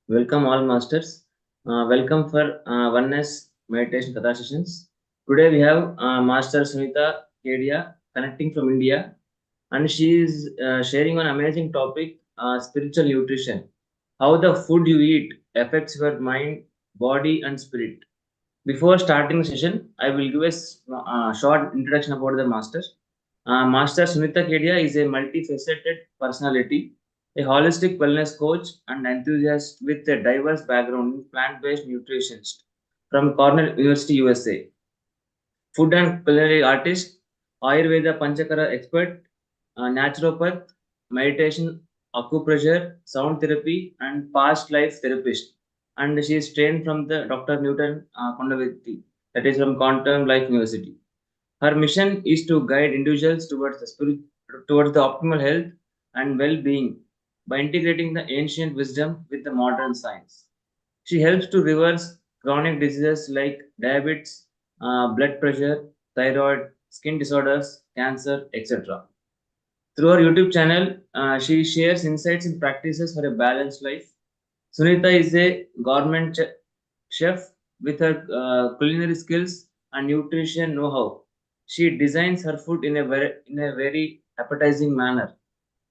Welcome all masters. Welcome for oneness meditation Katha sessions. Today we have Master Sunita Kedia connecting from India, and she is sharing an amazing topic: spiritual nutrition. How the food you eat affects your mind, body, and spirit. Before starting the session, I will give a short introduction about the master. Master Sunita Kedia is a multifaceted personality, a holistic wellness coach, and enthusiast with a diverse background in plant-based nutrition from Cornell University USA. Food and culinary artist, Ayurveda Panchkarma expert, naturopath, meditation, acupressure, sound therapy, and past life therapist. And she is trained from the Dr. Newton Kondaveti, that is from Quantum Life University. Her mission is to guide individuals towards towards the optimal health and well-being by integrating the ancient wisdom with the modern science. She helps to reverse chronic diseases like diabetes, blood pressure, thyroid, skin disorders, cancer, etc. Through her YouTube channel, she shares insights and practices for a balanced life. Sunita is a chef with her culinary skills and nutrition know-how. She designs her food in a very appetizing manner.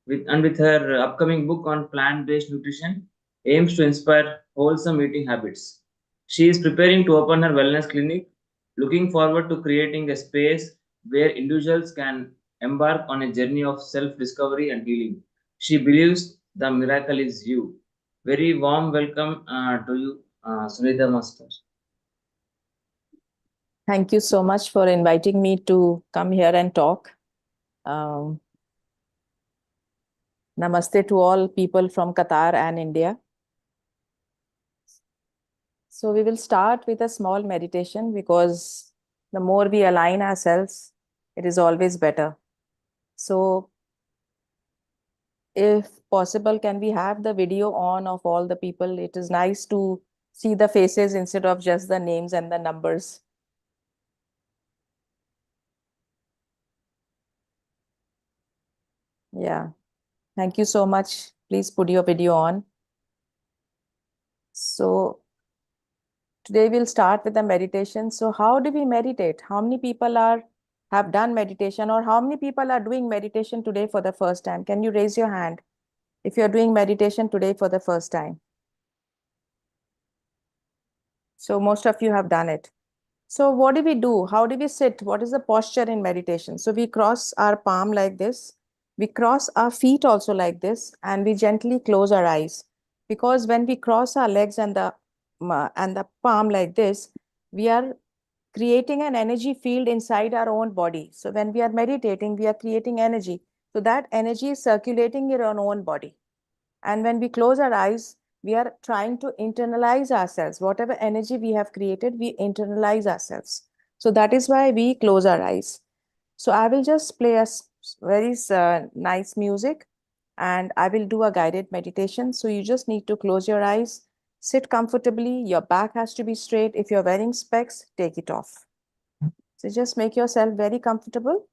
With her upcoming book on plant-based nutrition, aims to inspire wholesome eating habits. She is preparing to open her wellness clinic, looking forward to creating a space where individuals can embark on a journey of self-discovery and healing. She believes the miracle is you. Very warm welcome to you, Sunita Master. Thank you so much for inviting me to come here and talk. Um, Namaste to all people from Qatar and India. So we will start with a small meditation because the more we align ourselves, it is always better. So if possible, can we have the video on of all the people? It is nice to see the faces instead of just the names and the numbers. Yeah, thank you so much. Please put your video on. So today we'll start with the meditation. So how do we meditate? How many people have done meditation, or how many people are doing meditation today for the first time? Can you raise your hand if you're doing meditation today for the first time? So most of you have done it. So what do we do? How do we sit? What is the posture in meditation? So we cross our palm like this. We cross our feet also like this, and we gently close our eyes. Because when we cross our legs and the palm like this, we are creating an energy field inside our own body. So when we are meditating, we are creating energy. So that energy is circulating in our own body. And when we close our eyes, we are trying to internalize ourselves. Whatever energy we have created, we internalize ourselves. So that is why we close our eyes. So I will just play a very nice music, and I will do a guided meditation. So you just need to close your eyes, sit comfortably. Your back has to be straight. If you're wearing specs, take it off. So just make yourself very comfortable.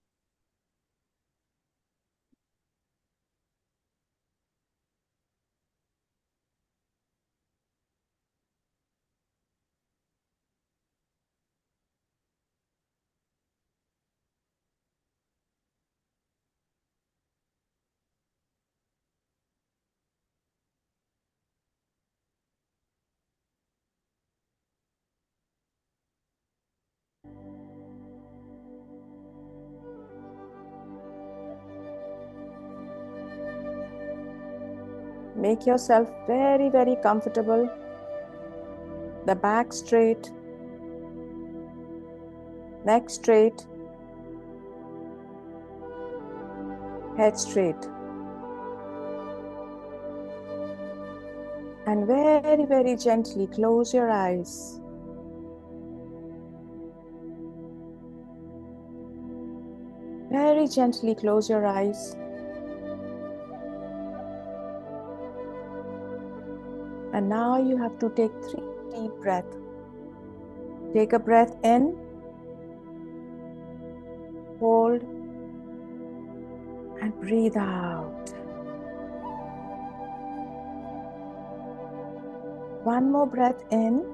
Make yourself very, very comfortable. The back straight, neck straight, head straight. And very, very gently close your eyes. Very gently close your eyes. And now you have to take 3 deep breaths. Take a breath in, hold, and breathe out. One more breath in.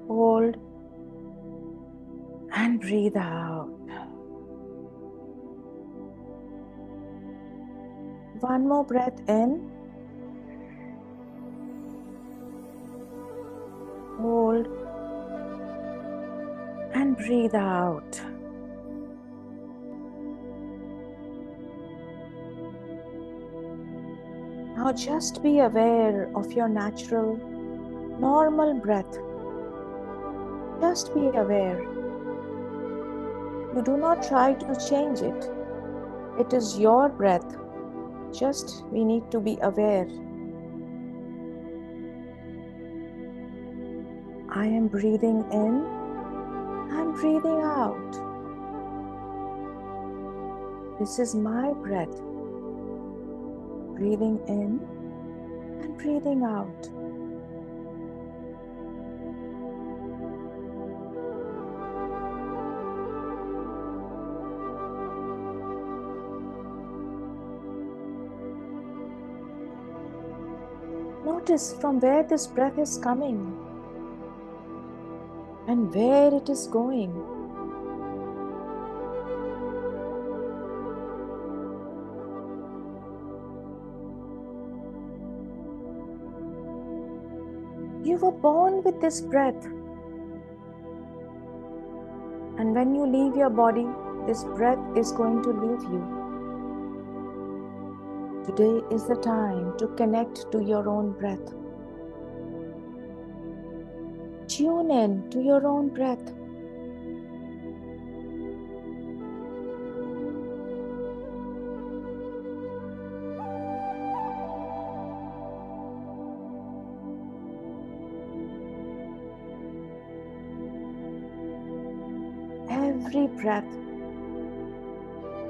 Hold and breathe out. One more breath in. Hold and breathe out. Now just be aware of your natural, normal breath. Just be aware. You do not try to change it. It is your breath. Just we need to be aware. I am breathing in. I'm breathing out. This is my breath. Breathing in and breathing out. Notice from where this breath is coming and where it is going. You were born with this breath. And when you leave your body, this breath is going to leave you. Today is the time to connect to your own breath. Tune in to your own breath.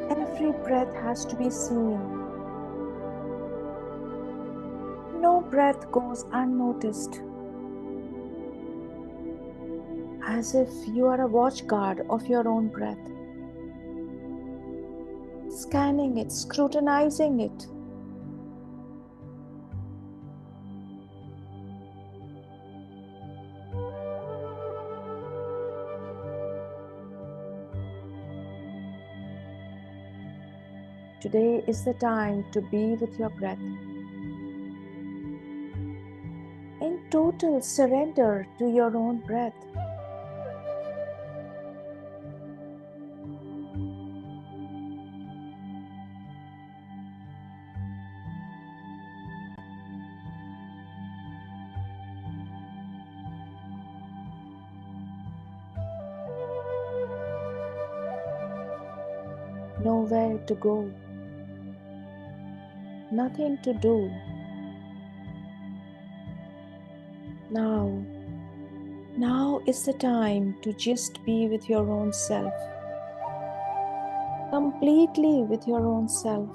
Every breath has to be seen. No breath goes unnoticed. As if you are a watchguard of your own breath. Scanning it, scrutinizing it. Today is the time to be with your breath. In total surrender to your own breath. Nowhere to go. Nothing to do. Now is the time to just be with your own self. Completely with your own self.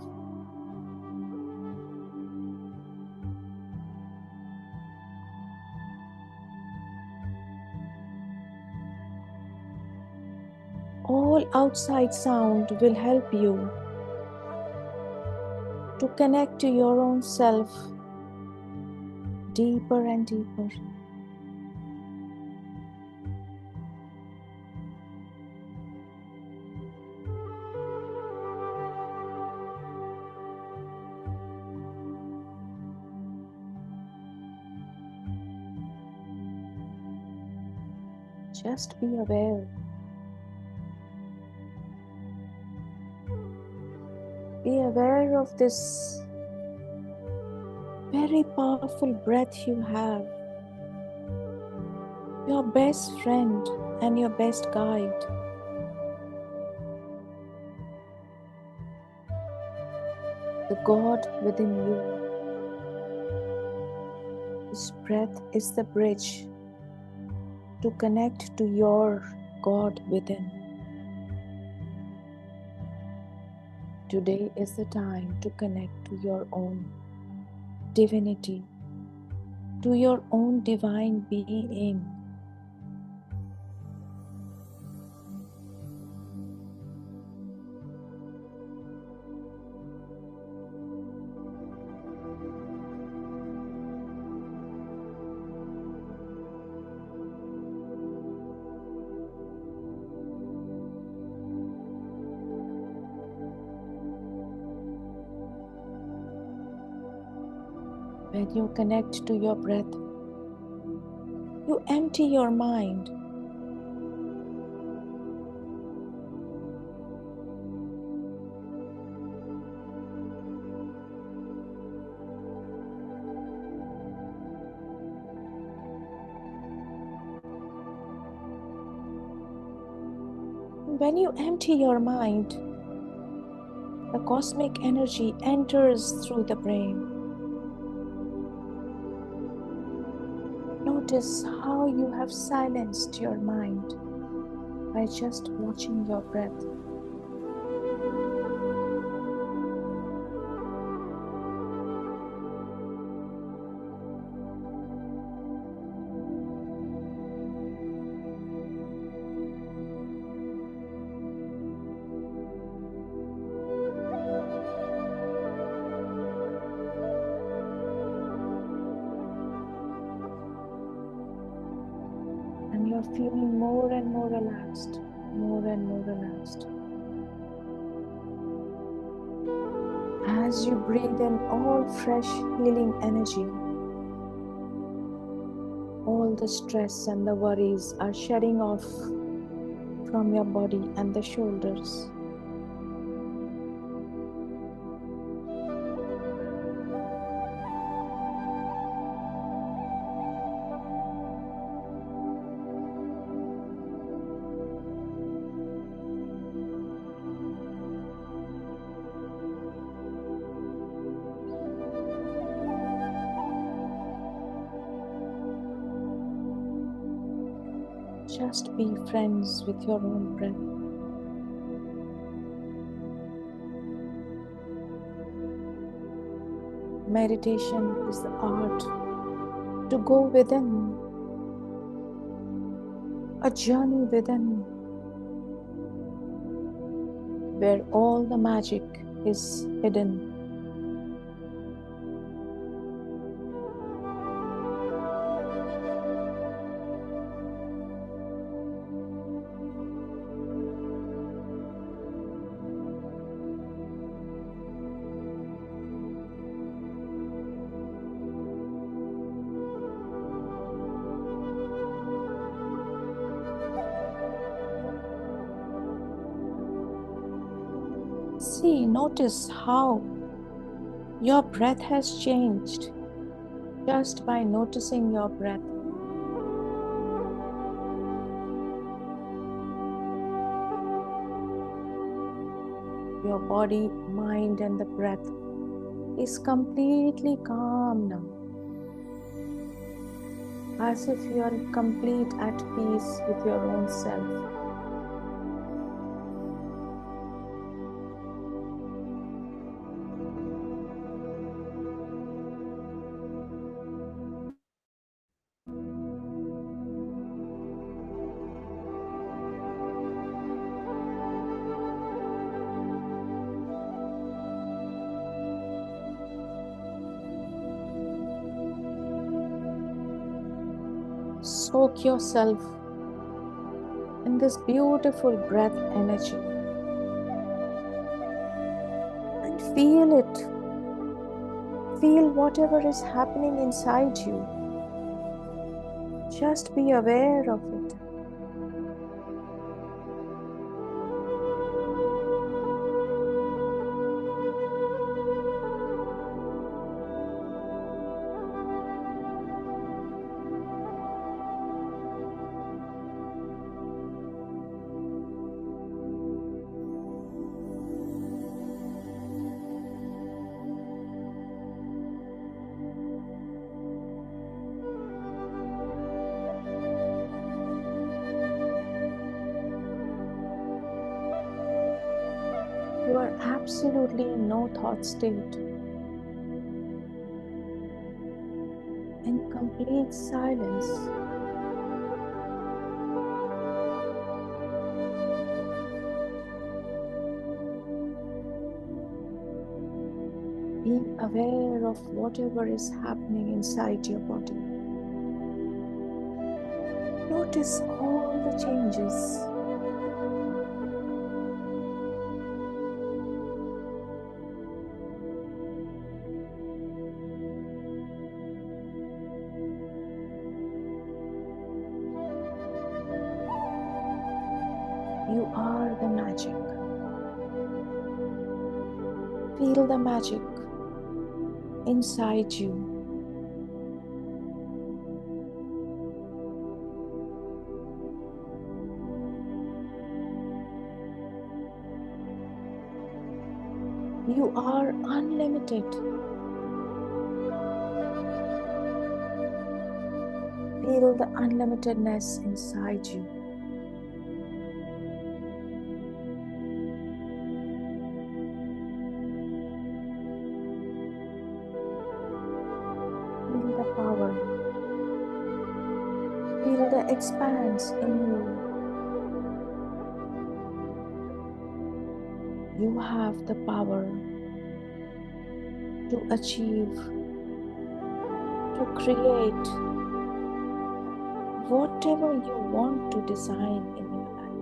All outside sound will help you to connect to your own self deeper and deeper. Just be aware. Be aware of this very powerful breath you have. Your best friend and your best guide. The God within you. This breath is the bridge to connect to your God within. Today is the time to connect to your own divinity, to your own divine being. When you connect to your breath, you empty your mind. When you empty your mind, the cosmic energy enters through the brain. Notice how you have silenced your mind by just watching your breath. And you're feeling more and more relaxed, more and more relaxed. As you breathe in all fresh healing energy, all the stress and the worries are shedding off from your body and the shoulders. Just be friends with your own breath. Meditation is the art to go within, a journey within, where all the magic is hidden. See, notice how your breath has changed just by noticing your breath. Your body, mind, and the breath is completely calm now, as if you are complete at peace with your own self. Soak yourself in this beautiful breath energy and feel it. Feel whatever is happening inside you. Just be aware of it. You are absolutely in no thought state, in complete silence. Being aware of whatever is happening inside your body. Notice all the changes. the magic. Feel the magic inside you. You are unlimited. Feel the unlimitedness inside you. Feel the power. Feel the expanse in you. You have the power to achieve, to create whatever you want to design in your life.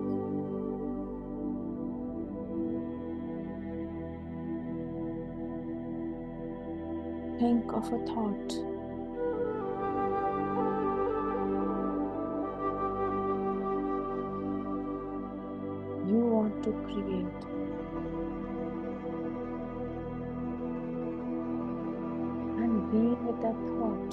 Think of a thought. You want to create. And be with that thought.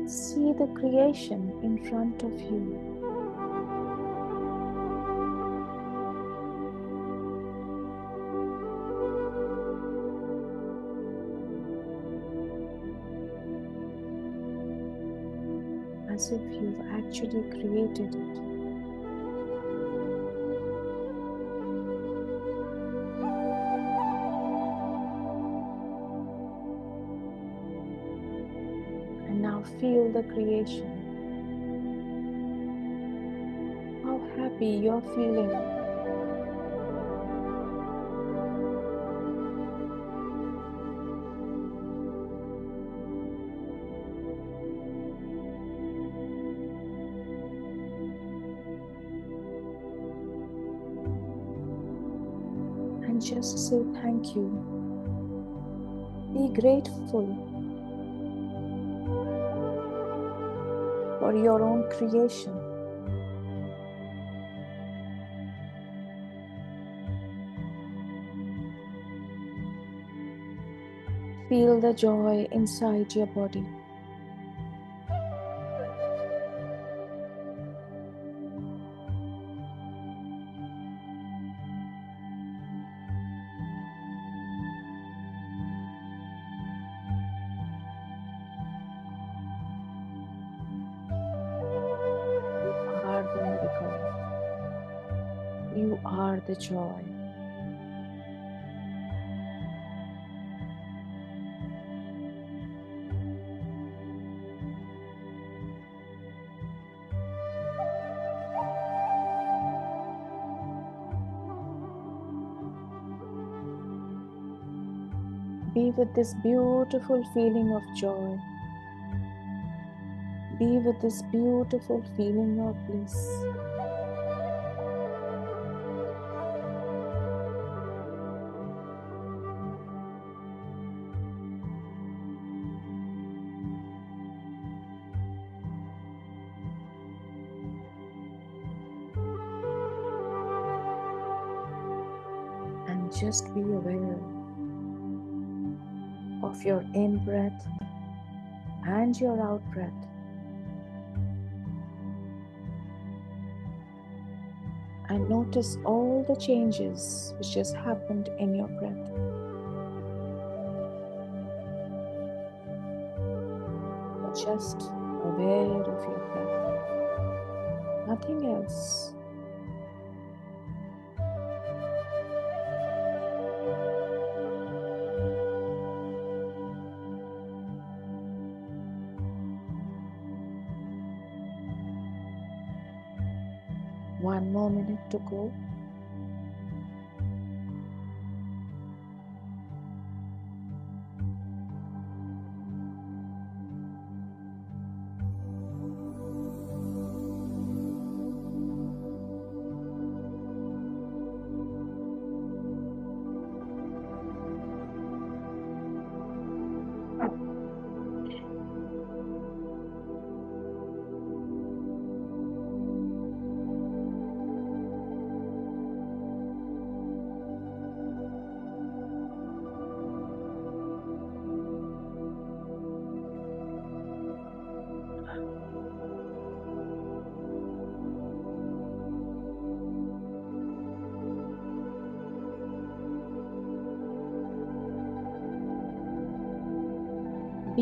See the creation in front of you. As if you've actually created it. And now feel the creation. How happy you're feeling. And just say thank you. Be grateful for your own creation. Feel the joy inside your body. You are the miracle. You are the joy. Be with this beautiful feeling of joy. Be with this beautiful feeling of bliss. And just be aware of your in-breath and your out-breath. And notice all the changes which just happened in your breath. You're just aware of your breath. Nothing else. One more minute to go.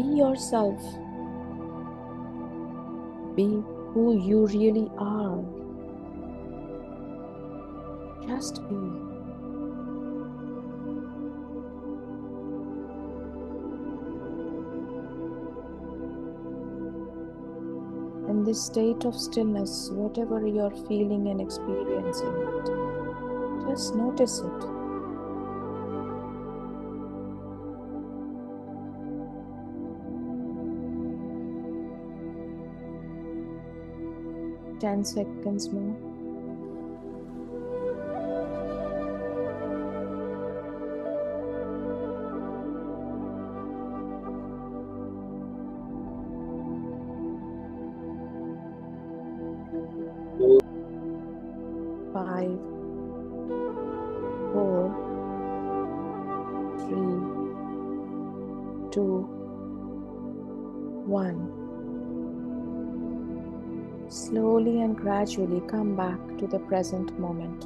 Be yourself. Be who you really are. Just be. In this state of stillness, whatever you're feeling and experiencing, just notice it. Ten seconds more. Five, four, three, two, one. Slowly and gradually come back to the present moment.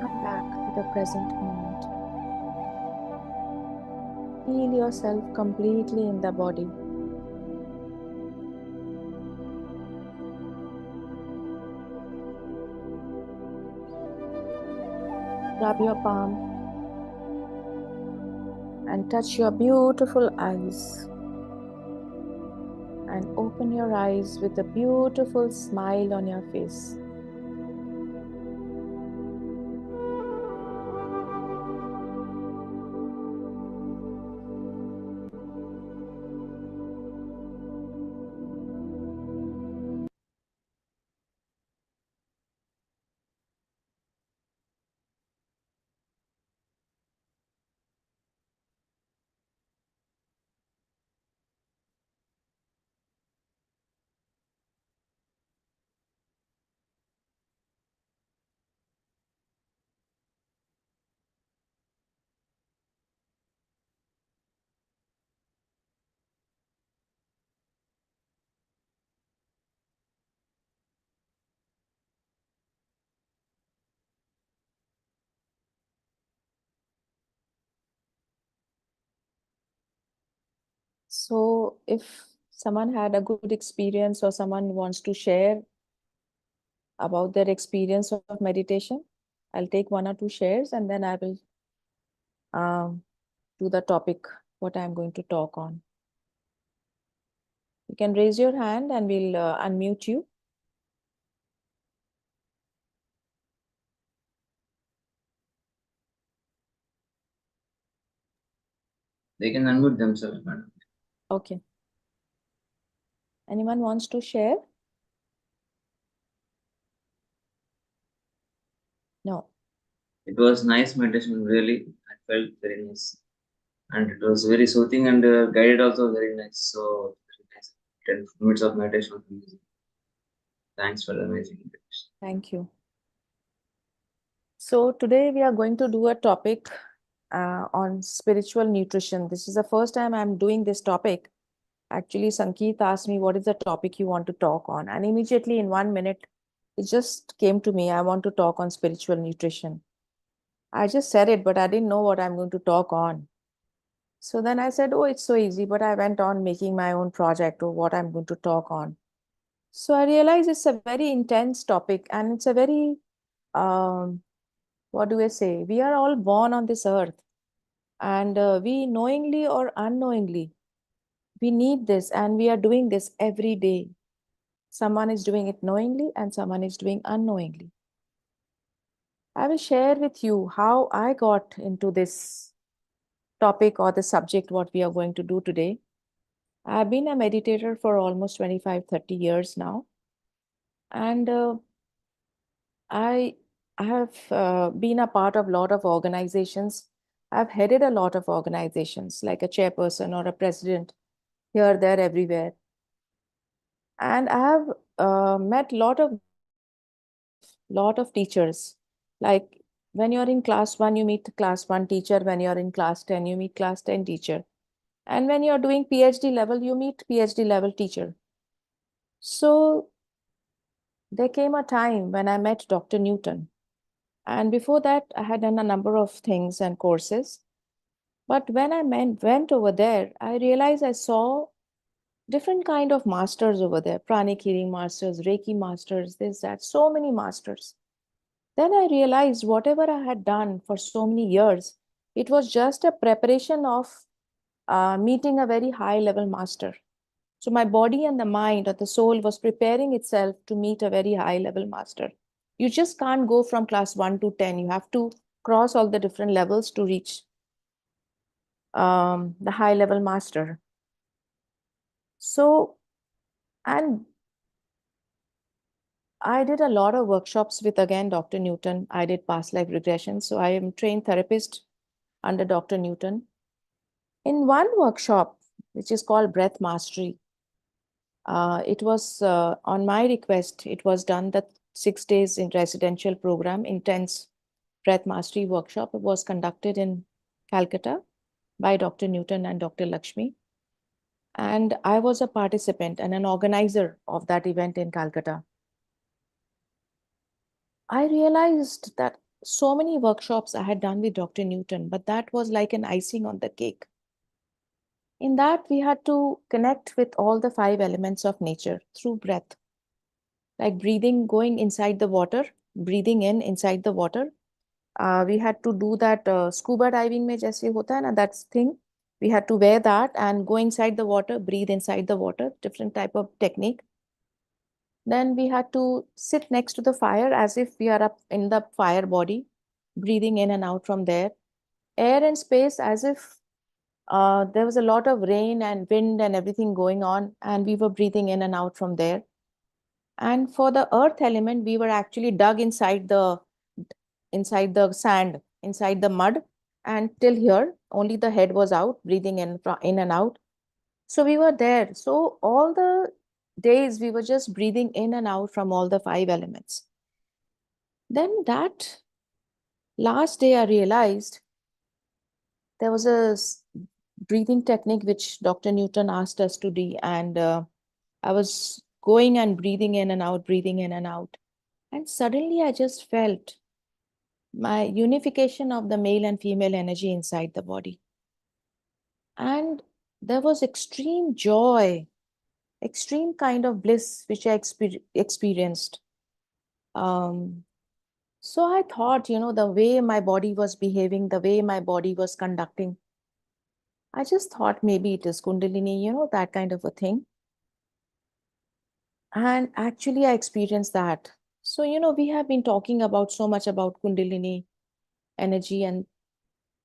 Come back to the present moment. Feel yourself completely in the body. Rub your palm and touch your beautiful eyes. And open your eyes with a beautiful smile on your face. So if someone had a good experience or someone wants to share about their experience of meditation, I'll take one or two shares and then I will do the topic, what I'm going to talk on. You can raise your hand and we'll unmute you. They can unmute themselves, madam. Okay. Anyone wants to share? No. It was nice meditation, really. I felt very nice. And it was very soothing and guided also very nice. So, very nice. 10 minutes of meditation was amazing. Thanks for the amazing meditation. Thank you. So today we are going to do a topic on spiritual nutrition. This is the first time I'm doing this topic. Actually, Sankeet asked me, what is the topic you want to talk on? And immediately in 1 minute, it just came to me, I want to talk on spiritual nutrition. I just said it, but I didn't know what I'm going to talk on. So then I said, oh, it's so easy. But I went on making my own project of what I'm going to talk on. So I realized it's a very intense topic and it's a very, what do I say? We are all born on this earth and we knowingly or unknowingly, we need this and we are doing this every day. Someone is doing it knowingly and someone is doing unknowingly. I will share with you how I got into this topic or the subject what we are going to do today. I've been a meditator for almost 25-30 years now. And I have been a part of a lot of organizations. I've headed a lot of organizations like a chairperson or a president here, there, everywhere. And I have met lot of teachers. Like when you're in class 1, you meet class 1 teacher. When you're in class 10, you meet class 10 teacher. And when you're doing PhD level, you meet PhD level teacher. So there came a time when I met Dr. Newton. And before that, I had done a number of things and courses. But when I went over there, I realized I saw different kind of masters over there, pranic healing masters, Reiki masters, this, that, so many masters. Then I realized whatever I had done for so many years, it was just a preparation of meeting a very high level master. So my body and the mind or the soul was preparing itself to meet a very high level master. You just can't go from class 1 to 10. You have to cross all the different levels to reach the high level master. So, and I did a lot of workshops with, again, Dr. Newton. I did past life regression. So I am trained therapist under Dr. Newton. In one workshop, which is called Breath Mastery, it was on my request, it was done that 6 days in residential program, intense breath mastery workshop. It was conducted in Calcutta by Dr. Newton and Dr. Lakshmi. And I was a participant and an organizer of that event in Calcutta. I realized that so many workshops I had done with Dr. Newton, but that was like an icing on the cake. In that, we had to connect with all the 5 elements of nature through breath, like breathing, going inside the water, breathing in inside the water. We had to do that scuba diving mein jaise hota hai na, that's thing. We had to wear that and go inside the water, breathe inside the water, different type of technique. Then we had to sit next to the fire as if we are up in the fire body, breathing in and out from there. Air and space as if there was a lot of rain and wind and everything going on, and we were breathing in and out from there. And for the earth element, we were actually dug inside the sand, inside the mud, and till here, only the head was out, breathing in and out. So we were there. So all the days we were just breathing in and out from all the 5 elements. Then that last day, I realized there was a breathing technique which Dr. Newton asked us to do, and I was going and breathing in and out, breathing in and out. And suddenly I just felt my unification of the male and female energy inside the body. And there was extreme joy, extreme kind of bliss which I experienced. So I thought, the way my body was behaving, the way my body was conducting, I just thought maybe it is Kundalini, that kind of a thing. And actually, I experienced that. So, we have been talking about so much about Kundalini energy. And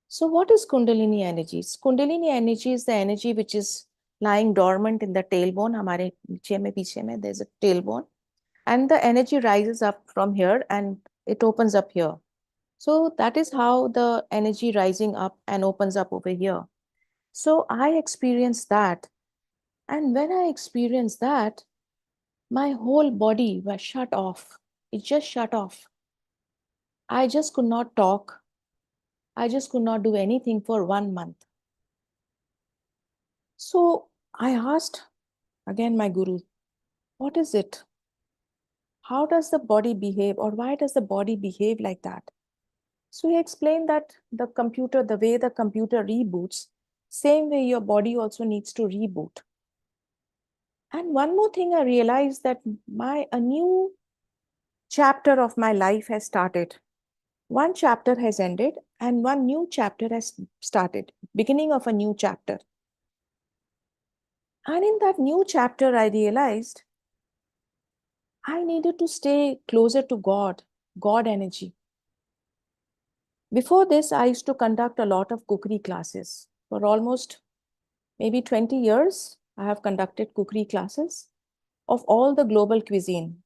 so, what is Kundalini energy? Kundalini energy is the energy which is lying dormant in the tailbone. Hamare niche mein, piche mein, there's a tailbone. And the energy rises up from here and it opens up here. So, that is how the energy rising up and opens up over here. So, I experienced that. And when I experienced that, my whole body was shut off. It just shut off. I just could not talk. I just could not do anything for 1 month. So I asked again my guru, what is it? How does the body behave, or why does the body behave like that? So he explained that the computer, the way the computer reboots, same way your body also needs to reboot. And one more thing I realized that a new chapter of my life has started. One chapter has ended and one new chapter has started, beginning of a new chapter. And in that new chapter, I realized I needed to stay closer to God, God energy. Before this, I used to conduct a lot of cookery classes. For almost maybe 20 years, I have conducted cookery classes of all the global cuisine: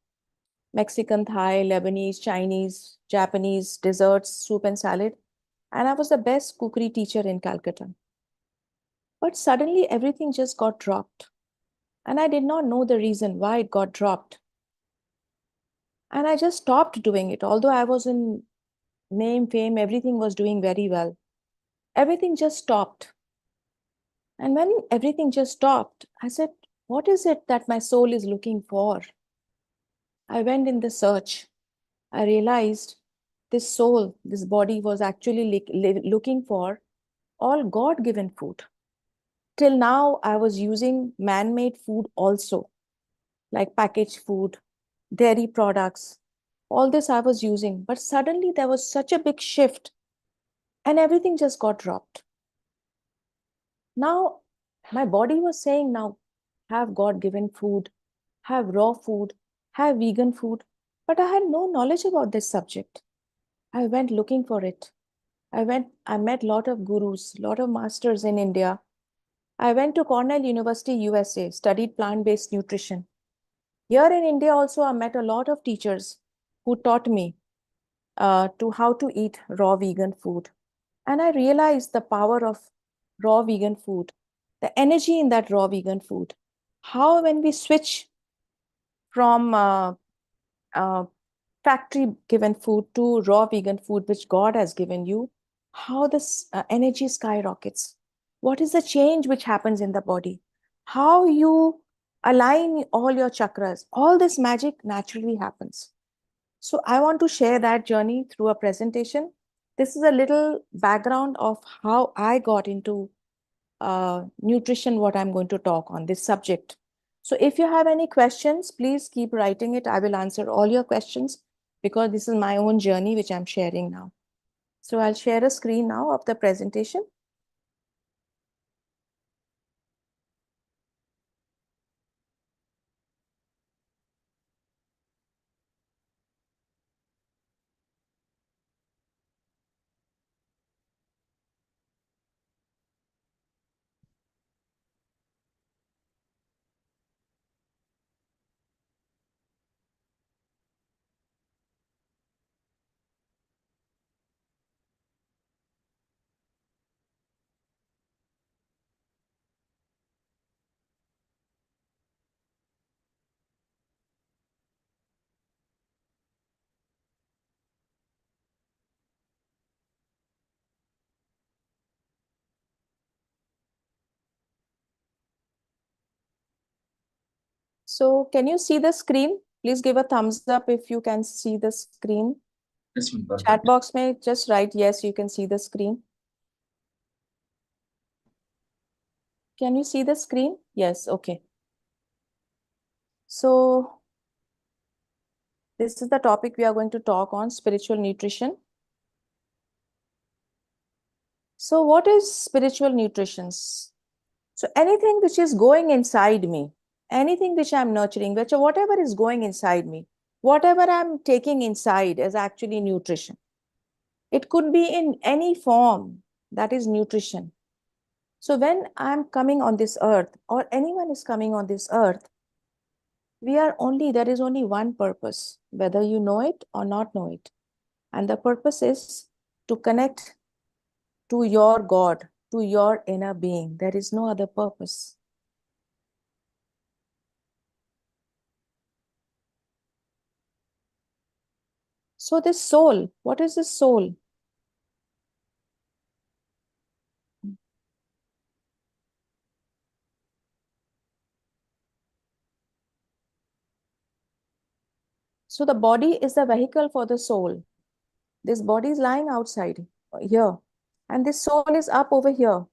Mexican, Thai, Lebanese, Chinese, Japanese, desserts, soup and salad. And I was the best cookery teacher in Calcutta. But suddenly everything just got dropped. And I did not know the reason why it got dropped. And I just stopped doing it. Although I was in name, fame, everything was doing very well. Everything just stopped. And when everything just stopped, I said, what is it that my soul is looking for? I went in the search. I realized this soul, this body was actually looking for all God-given food. Till now, I was using man-made food also, like packaged food, dairy products. All this I was using, but suddenly there was such a big shift and everything just got dropped. Now, my body was saying, now have God-given food, have raw food, have vegan food. But I had no knowledge about this subject. I went looking for it. I met a lot of gurus, lot of masters in India. I went to Cornell University USA, studied plant-based nutrition. Here in India also, I met a lot of teachers who taught me to how to eat raw vegan food. And I realized the power of raw vegan food, the energy in that raw vegan food. How when we switch from uh, factory given food to raw vegan food, which God has given you, how this energy skyrockets. What is the change which happens in the body? How you align all your chakras. All this magic naturally happens. So I want to share that journey through a presentation. This is a little background of how I got into nutrition, what I'm going to talk on this subject. So if you have any questions, please keep writing it. I will answer all your questions because this is my own journey which I'm sharing now. So I'll share a screen now of the presentation. So can you see the screen? Please give a thumbs up if you can see the screen. Yes, ma'am, perfect. Chat box may just write yes, you can see the screen. Can you see the screen? Yes, okay. So this is the topic we are going to talk on, spiritual nutrition. So what is spiritual nutrition? So anything which is going inside me, anything which I'm nurturing, which whatever is going inside me, whatever I'm taking inside is actually nutrition. It could be in any form that is nutrition. So when I'm coming on this earth or anyone is coming on this earth, there is only one purpose, whether you know it or not know it. And the purpose is to connect to your God, to your inner being. There is no other purpose. So this soul, what is this soul? So the body is the vehicle for the soul. This body is lying outside here, and this soul is up over here.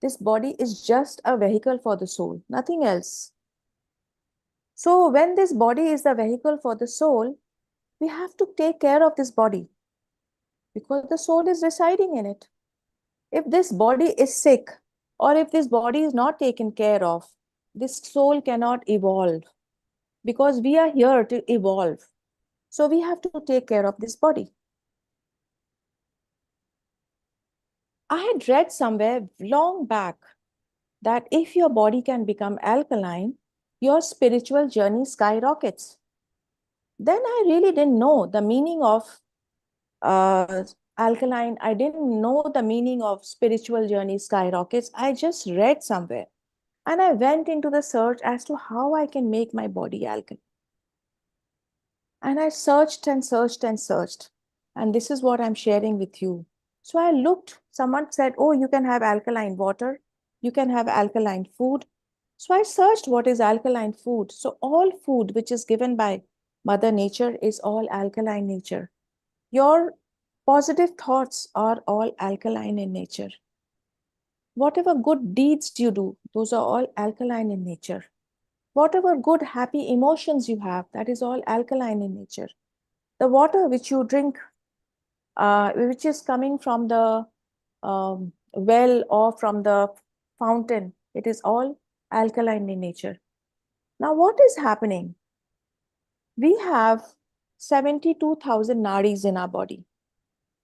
This body is just a vehicle for the soul, nothing else. So when this body is the vehicle for the soul, we have to take care of this body because the soul is residing in it. If this body is sick or if this body is not taken care of, this soul cannot evolve because we are here to evolve. So we have to take care of this body. I had read somewhere long back that if your body can become alkaline, your spiritual journey skyrockets. Then I really didn't know the meaning of alkaline. I didn't know the meaning of spiritual journey skyrockets. I just read somewhere and I went into the search as to how I can make my body alkaline. And I searched and searched and searched. And this is what I'm sharing with you. So I looked, someone said, oh, you can have alkaline water. You can have alkaline food. So I searched what is alkaline food. So all food which is given by Mother Nature is all alkaline nature. Your positive thoughts are all alkaline in nature. Whatever good deeds you do, those are all alkaline in nature. Whatever good, happy emotions you have, that is all alkaline in nature. The water which you drink, which is coming from the well or from the fountain, it is all alkaline in nature. Now, what is happening? We have 72,000 nadis in our body,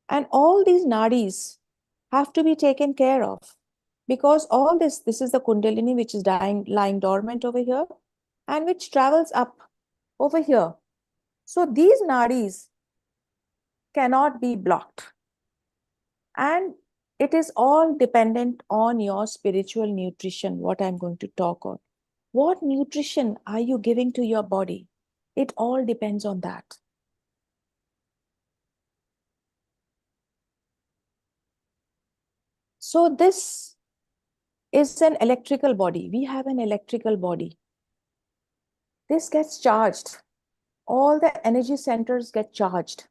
and all these nadis have to be taken care of because all this is the Kundalini which is lying dormant over here and which travels up over here. So these nadis cannot be blocked. And it is all dependent on your spiritual nutrition, what I'm going to talk on. What nutrition are you giving to your body? It all depends on that. So this is an electrical body. We have an electrical body. This gets charged. All the energy centers get charged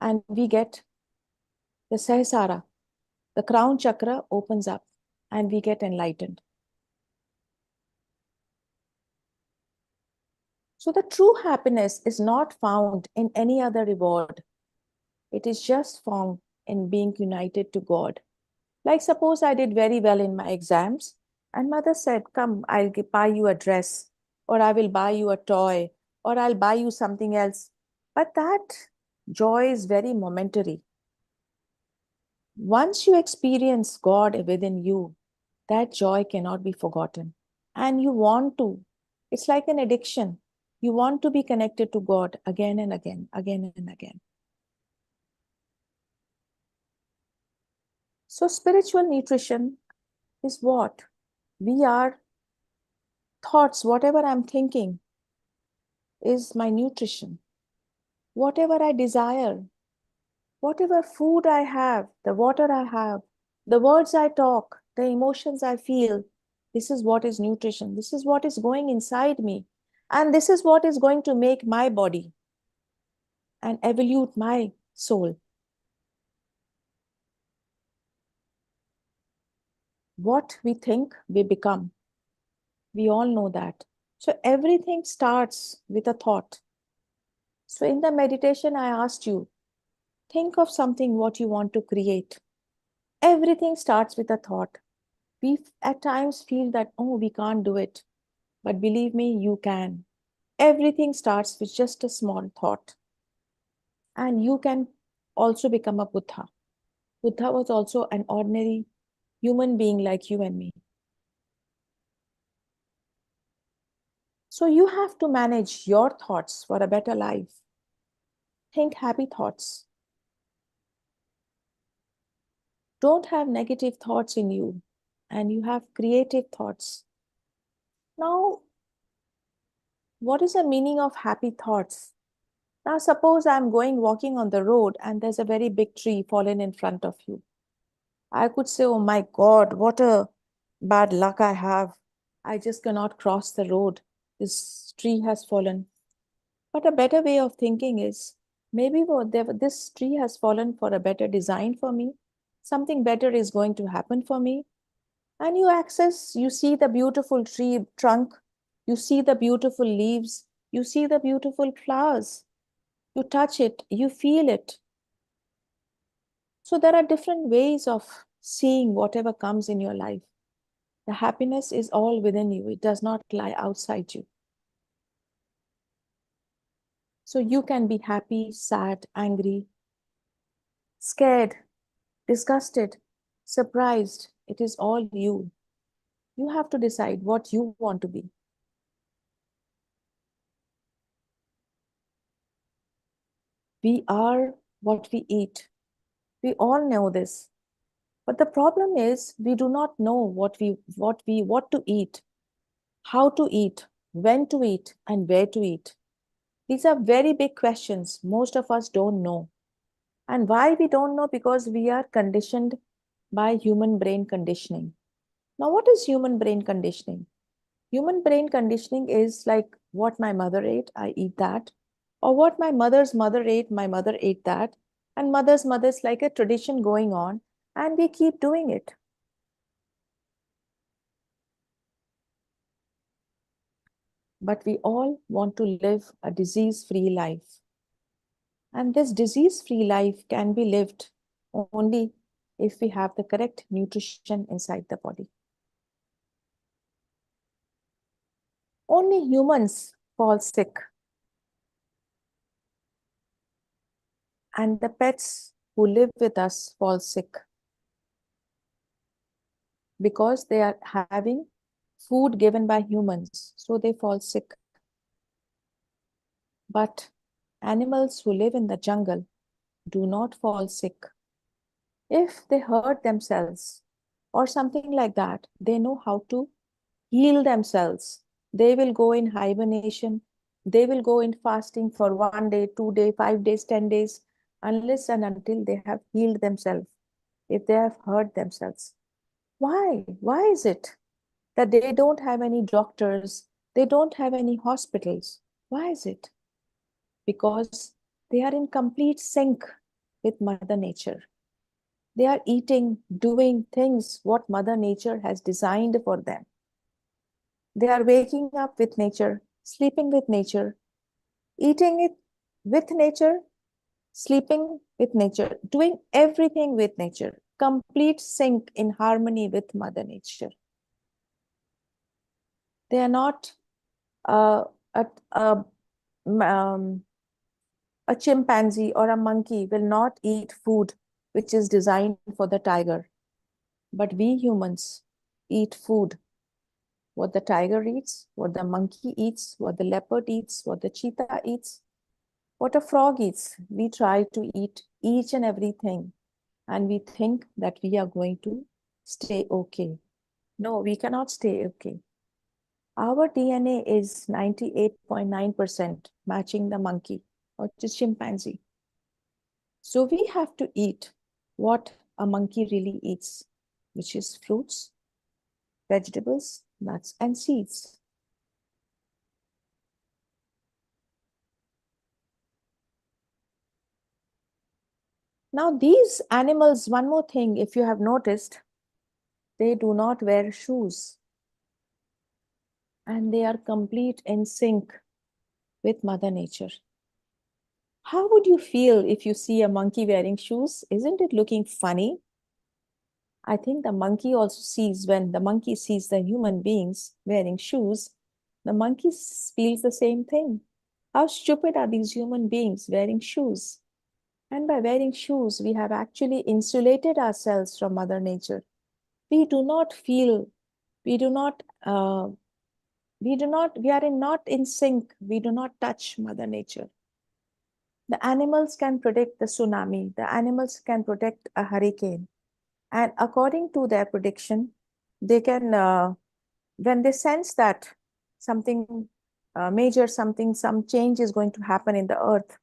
and we get the Sahasrara, the crown chakra opens up and we get enlightened. So the true happiness is not found in any other reward. It is just found in being united to God. Like suppose I did very well in my exams and mother said, come, I'll buy you a dress or I will buy you a toy or I'll buy you something else. But that joy is very momentary. Once you experience God within you, that joy cannot be forgotten. And you want to. It's like an addiction. You want to be connected to God again and again, again and again. So spiritual nutrition is what? We are thoughts, whatever I'm thinking is my nutrition. Whatever I desire, whatever food I have, the water I have, the words I talk, the emotions I feel, this is what is nutrition. This is what is going inside me. And this is what is going to make my body and evolve my soul. What we think, we become. We all know that. So everything starts with a thought. So in the meditation, I asked you, think of something what you want to create. Everything starts with a thought. We at times feel that, oh, we can't do it. But believe me, you can. Everything starts with just a small thought. And you can also become a Buddha. Buddha was also an ordinary human being like you and me. So you have to manage your thoughts for a better life. Think happy thoughts. Don't have negative thoughts in you, and you have creative thoughts. Now, what is the meaning of happy thoughts? Now, suppose I'm walking on the road and there's a very big tree fallen in front of you. I could say, oh my God, what a bad luck I have. I just cannot cross the road. This tree has fallen. But a better way of thinking is maybe this tree has fallen for a better design for me. Something better is going to happen for me. And you see the beautiful tree trunk, you see the beautiful leaves, you see the beautiful flowers. You touch it, you feel it. So there are different ways of seeing whatever comes in your life. The happiness is all within you. It does not lie outside you. So you can be happy, sad, angry, scared, disgusted, surprised. It is all you. You have to decide what you want to be. We are what we eat. We all know this. But the problem is we do not know what to eat, how to eat, when to eat, and where to eat. These are very big questions. Most of us don't know. And why we don't know? Because we are conditioned by human brain conditioning. Now, what is human brain conditioning? Human brain conditioning is like what my mother ate, I eat that. Or what my mother's mother ate, my mother ate that. And mother's mother is like a tradition going on, and we keep doing it. but we all want to live a disease-free life. And this disease-free life can be lived only if we have the correct nutrition inside the body. Only humans fall sick, and the pets who live with us fall sick because they are having food given by humans, so they fall sick. But animals who live in the jungle do not fall sick. If they hurt themselves or something like that, they know how to heal themselves. They will go in hibernation. They will go in fasting for 1 day, 2 day, 5 days, 10 days, unless and until they have healed themselves, if they have hurt themselves. Why? Why is it that they don't have any doctors? They don't have any hospitals. Why is it? Because they are in complete sync with Mother Nature. They are eating, doing things what Mother Nature has designed for them. They are waking up with nature, sleeping with nature, eating it with nature, sleeping with nature, doing everything with nature, complete sync in harmony with Mother Nature. They are not uh, a, a, um, a chimpanzee or a monkey will not eat food which is designed for the tiger. But we humans eat food what the tiger eats, what the monkey eats, what the leopard eats, what the cheetah eats, what a frog eats. We try to eat each and everything, and we think that we are going to stay okay. No, we cannot stay okay. Our DNA is 98.9% matching the monkey or the chimpanzee. So we have to eat what a monkey really eats, which is fruits, vegetables, nuts, and seeds. Now, these animals, one more thing, if you have noticed, they do not wear shoes. And they are complete in sync with Mother Nature. How would you feel if you see a monkey wearing shoes? Isn't it looking funny? I think the monkey also sees, when the monkey sees the human beings wearing shoes, the monkey feels the same thing. How stupid are these human beings wearing shoes? And by wearing shoes, we have actually insulated ourselves from Mother Nature. We do not feel, we do not, we are not in sync. We do not touch Mother Nature. The animals can predict the tsunami. The animals can predict a hurricane. And according to their prediction, they can, when they sense that something major, some change is going to happen in the earth,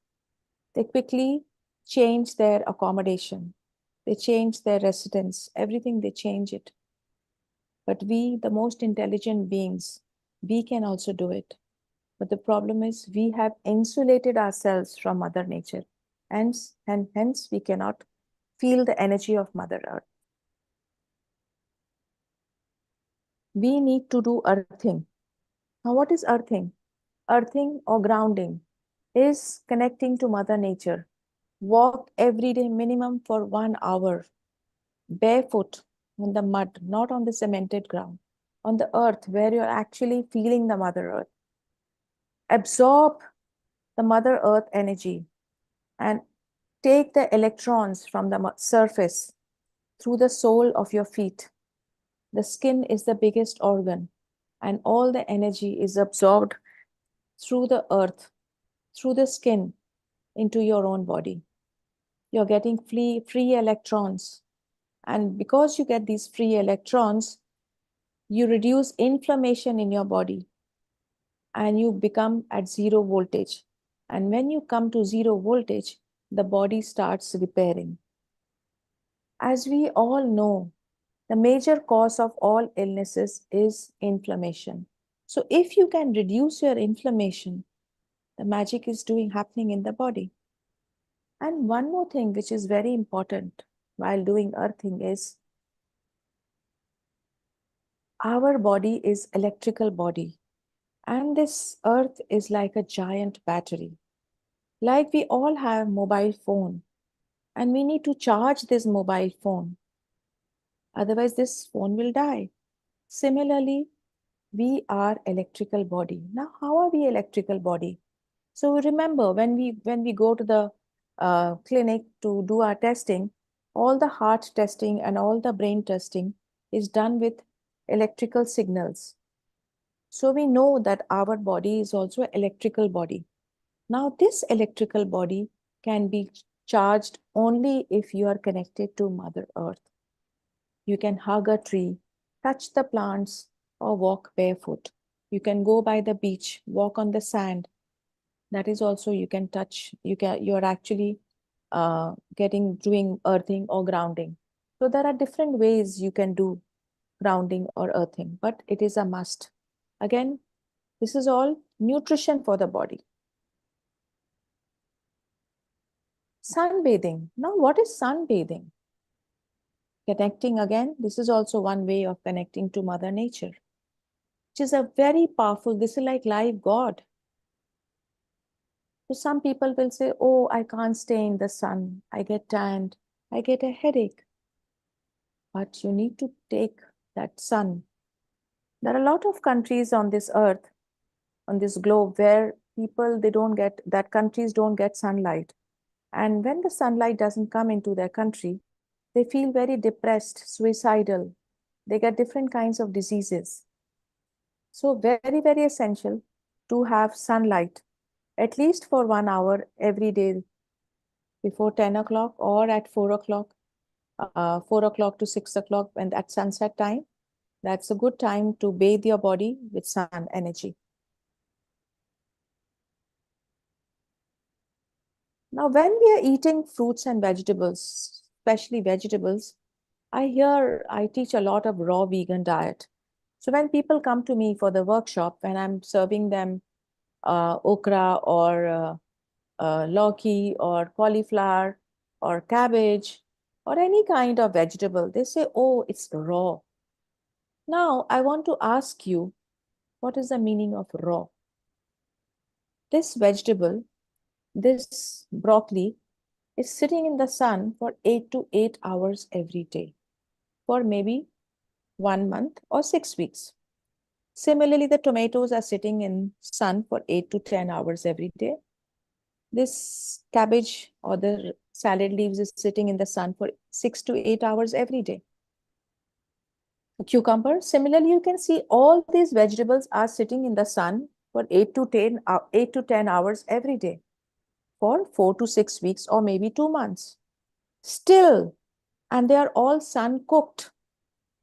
they quickly change their accommodation. They change their residence, everything they change it. But we, the most intelligent beings, we can also do it. But the problem is we have insulated ourselves from Mother Nature. Hence we cannot feel the energy of Mother Earth. We need to do earthing. Now, what is earthing? Earthing or grounding is connecting to Mother Nature. Walk every day minimum for 1 hour, barefoot on the mud, not on the cemented ground, on the earth where you're actually feeling the Mother Earth. Absorb the Mother Earth energy and take the electrons from the surface through the sole of your feet. The skin is the biggest organ, and all the energy is absorbed through the earth, through the skin, into your own body. You're getting free electrons. And because you get these free electrons, you reduce inflammation in your body and you become at 0 voltage. And when you come to 0 voltage, the body starts repairing. As we all know, the major cause of all illnesses is inflammation. So if you can reduce your inflammation, the magic is happening in the body. And one more thing which is very important while doing earthing is our body is electrical body. And this earth is like a giant battery. Like we all have mobile phone and we need to charge this mobile phone. Otherwise, this phone will die. Similarly, we are electrical body. Now, how are we electrical body? So remember, when we go to the clinic to do our testing, all the heart testing and all the brain testing is done with electrical signals. So we know that our body is also an electrical body. Now, this electrical body can be charged only if you are connected to Mother Earth. You can hug a tree, touch the plants, or walk barefoot. You can go by the beach, walk on the sand. That is also you can touch. You're actually doing earthing or grounding. So there are different ways you can do grounding or earthing, but it is a must. Again, this is all nutrition for the body. Sunbathing. Now, what is sunbathing? Connecting again, this is also one way of connecting to Mother Nature, which is a very powerful, this is like live God. So some people will say, oh, I can't stay in the sun. I get tanned. I get a headache. But you need to take that sun. There are a lot of countries on this earth, on this globe, where countries don't get sunlight. And when the sunlight doesn't come into their country, they feel very depressed, suicidal. They get different kinds of diseases. So very, very essential to have sunlight at least for 1 hour every day before 10 o'clock or at 4 o'clock, 4 o'clock to 6 o'clock, and at sunset time. That's a good time to bathe your body with sun energy. Now, when we are eating fruits and vegetables, especially vegetables, I teach a lot of raw vegan diet. So when people come to me for the workshop, when I'm serving them okra or lauki or cauliflower or cabbage or any kind of vegetable, they say, oh, it's raw. Now, I want to ask you, what is the meaning of raw? This vegetable, this broccoli, is sitting in the sun for 8 to 8 hours every day for maybe 1 month or 6 weeks. Similarly, the tomatoes are sitting in sun for 8 to 10 hours every day. This cabbage or the salad leaves is sitting in the sun for 6 to 8 hours every day. A cucumber, similarly, you can see all these vegetables are sitting in the sun for 8 to 10 hours every day for 4 to 6 weeks or maybe 2 months. Still, and they are all sun cooked.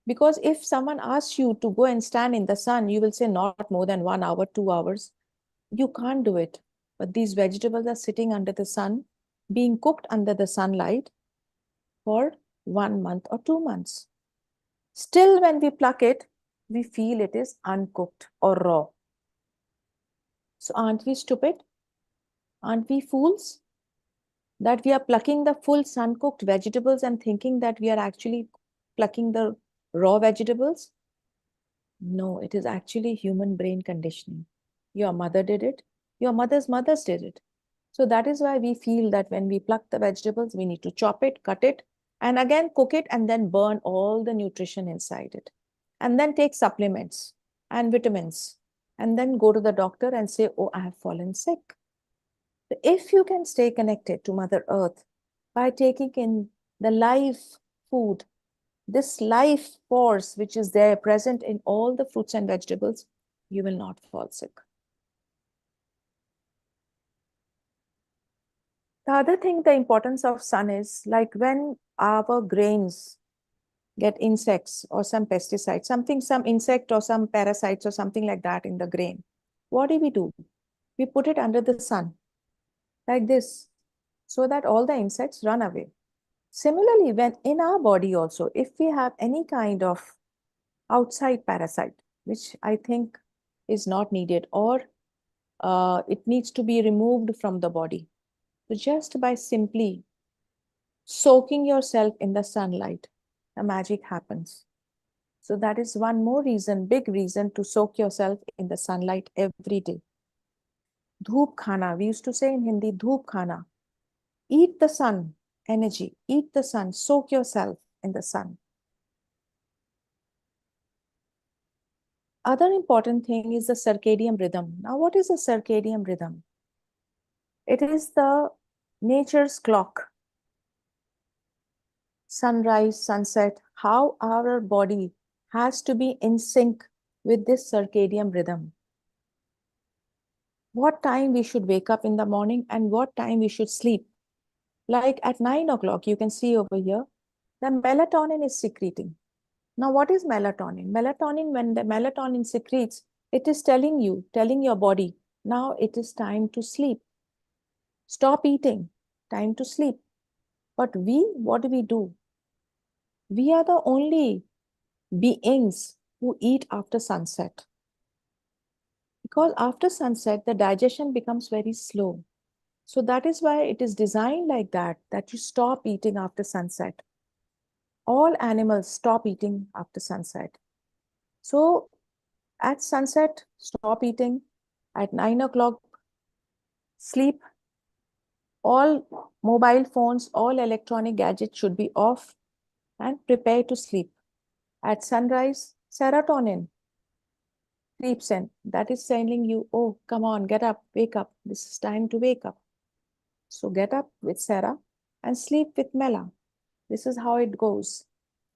Because if someone asks you to go and stand in the sun, you will say not more than 1 hour, 2 hours. You can't do it. But these vegetables are sitting under the sun, being cooked under the sunlight for 1 month or 2 months. Still, when we pluck it, we feel it is uncooked or raw. So aren't we stupid? Aren't we fools? That we are plucking the full sun-cooked vegetables and thinking that we are actually plucking the raw vegetables? No, it is actually human brain conditioning. Your mother did it. Your mother's mothers did it. So that is why we feel that when we pluck the vegetables, we need to chop it, cut it, and again cook it and then burn all the nutrition inside it. And then take supplements and vitamins. And then go to the doctor and say, oh, I have fallen sick. If you can stay connected to Mother Earth by taking in the live food, this life force which is there present in all the fruits and vegetables, you will not fall sick. The other thing, the importance of sun is like when our grains get insects or some pesticides, some insect or some parasites or something like that in the grain. What do? We put it under the sun like this so that all the insects run away. Similarly, when in our body also, if we have any kind of outside parasite, which I think is not needed or it needs to be removed from the body. So just by simply soaking yourself in the sunlight, the magic happens. So that is one more reason, big reason to soak yourself in the sunlight every day. Dhoop khana, we used to say in Hindi, dhoop khana. Eat the sun, energy, eat the sun, soak yourself in the sun. Other important thing is the circadian rhythm. Now, what is a circadian rhythm? It is the nature's clock. Sunrise, sunset, how our body has to be in sync with this circadian rhythm. What time we should wake up in the morning and what time we should sleep. Like at 9 o'clock, you can see over here, the melatonin is secreting. Now, what is melatonin? Melatonin, when the melatonin secretes, it is telling you, telling your body, now it is time to sleep. Stop eating, time to sleep. But what do? We are the only beings who eat after sunset. Because after sunset, the digestion becomes very slow. So that is why it is designed like that you stop eating after sunset. All animals stop eating after sunset. So at sunset, stop eating. At 9 o'clock, sleep. All mobile phones, all electronic gadgets should be off and prepare to sleep. At sunrise, serotonin creeps in. That is telling you, oh, come on, get up, wake up. This is time to wake up. So get up with Sarah and sleep with Mela. This is how it goes.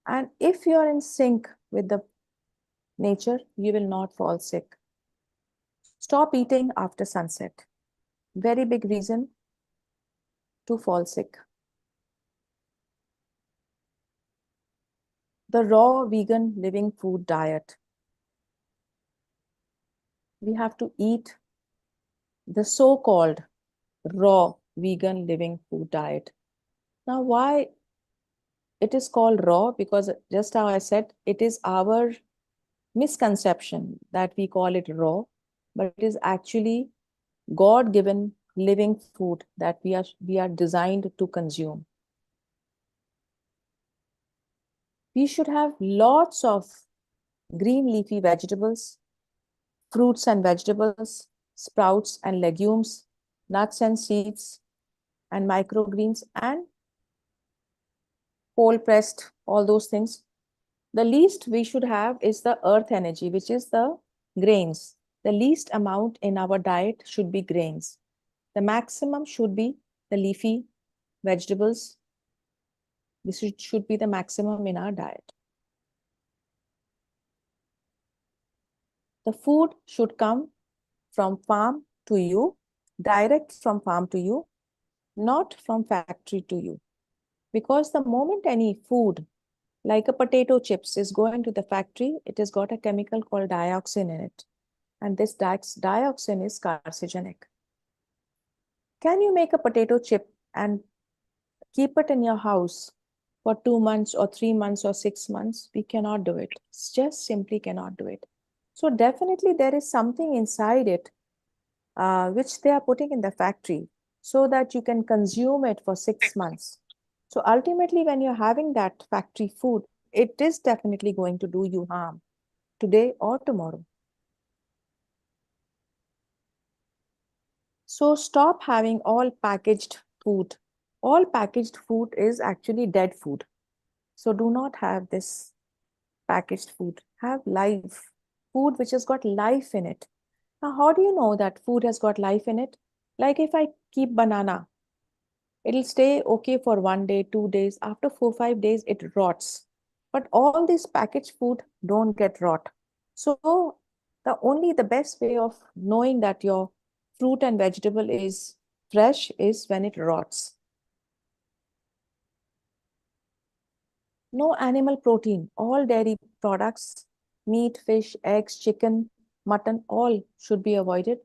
And if you are in sync with the nature, you will not fall sick. Stop eating after sunset. Very big reason to fall sick. The raw vegan living food diet. We have to eat the so-called raw vegan living food diet. Now, why it is called raw? Because just how I said, it is our misconception that we call it raw, but it is actually God-given living food that we are designed to consume. We should have lots of green leafy vegetables, fruits and vegetables, sprouts and legumes, nuts and seeds, and microgreens, and cold pressed, all those things. The least we should have is the earth energy, which is the grains. The least amount in our diet should be grains. The maximum should be the leafy vegetables. This should be the maximum in our diet. The food should come from farm to you, direct from farm to you, not from factory to you. Because the moment any food, like a potato chips, is going to the factory, it has got a chemical called dioxin in it. And this dioxin is carcinogenic. Can you make a potato chip and keep it in your house for 2 months or 3 months or 6 months? We cannot do it. Just simply cannot do it. So definitely there is something inside it which they are putting in the factory so that you can consume it for 6 months. So ultimately, when you're having that factory food, it is definitely going to do you harm today or tomorrow. So stop having all packaged food. All packaged food is actually dead food. So do not have this packaged food. Have live food which has got life in it. Now, how do you know that food has got life in it? Like if I keep banana, it'll stay okay for 1 day, 2 days. After 4, 5 days, it rots. But all this packaged food don't get rot. So the best way of knowing that your fruit and vegetable is fresh is when it rots. No animal protein, all dairy products, meat, fish, eggs, chicken, mutton, all should be avoided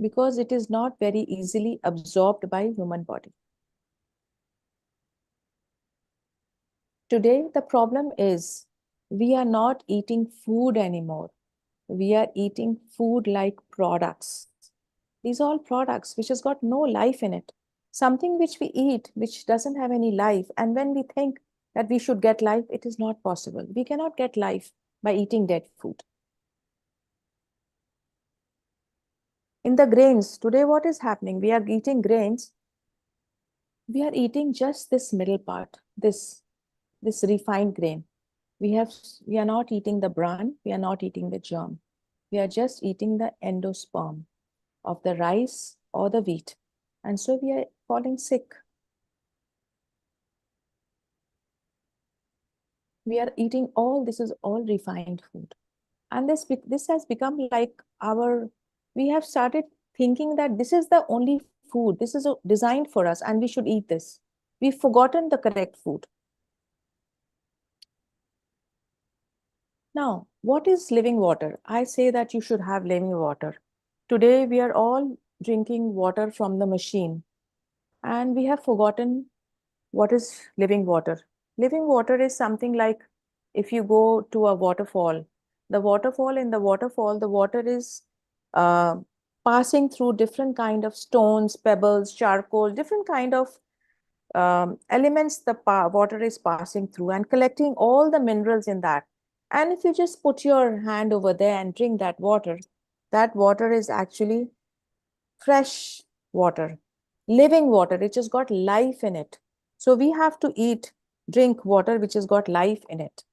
because it is not very easily absorbed by human body. Today, the problem is we are not eating food anymore. We are eating food like products. These are all products which has got no life in it. Something which we eat, which doesn't have any life. And when we think that we should get life, it is not possible. We cannot get life. by eating dead food. In the grains, today what is happening? We are eating grains. We are eating just this middle part, this refined grain. We are not eating the bran, we are not eating the germ. We are just eating the endosperm of the rice or the wheat. And so we are falling sick. We are eating this is all refined food. And this has become like we have started thinking that this is the only food, this is designed for us and we should eat this. We've forgotten the correct food. Now, what is living water? I say that you should have living water. Today, we are all drinking water from the machine and we have forgotten what is living water. Living water is something like if you go to a waterfall, the water is uh, passing through different kind of stones, pebbles, charcoal, different kind of elements the water is passing through and collecting all the minerals in that. And if you just put your hand over there and drink that water is actually fresh water, living water. It just got life in it. So we have to drink water which has got life in it.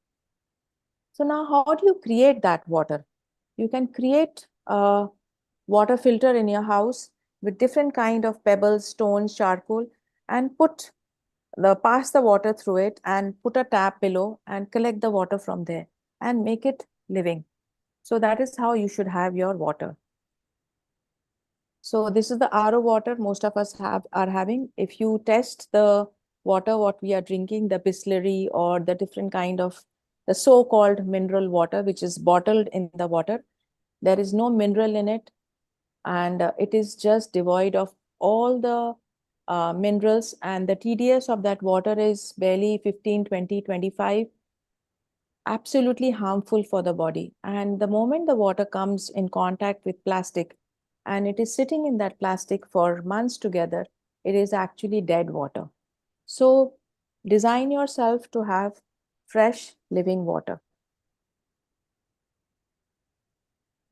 So now how do you create that water? You can create a water filter in your house with different kind of pebbles, stones, charcoal, and pass the water through it and put a tap below and collect the water from there and make it living. So that is how you should have your water. So this is the RO water most of us are having. If you test the water, what we are drinking, the Bisleri or the different kind of the so-called mineral water, which is bottled in the water, there is no mineral in it. And it is just devoid of all the minerals, and the TDS of that water is barely 15, 20, 25, absolutely harmful for the body. And the moment the water comes in contact with plastic and it is sitting in that plastic for months together, it is actually dead water. So design yourself to have fresh living water.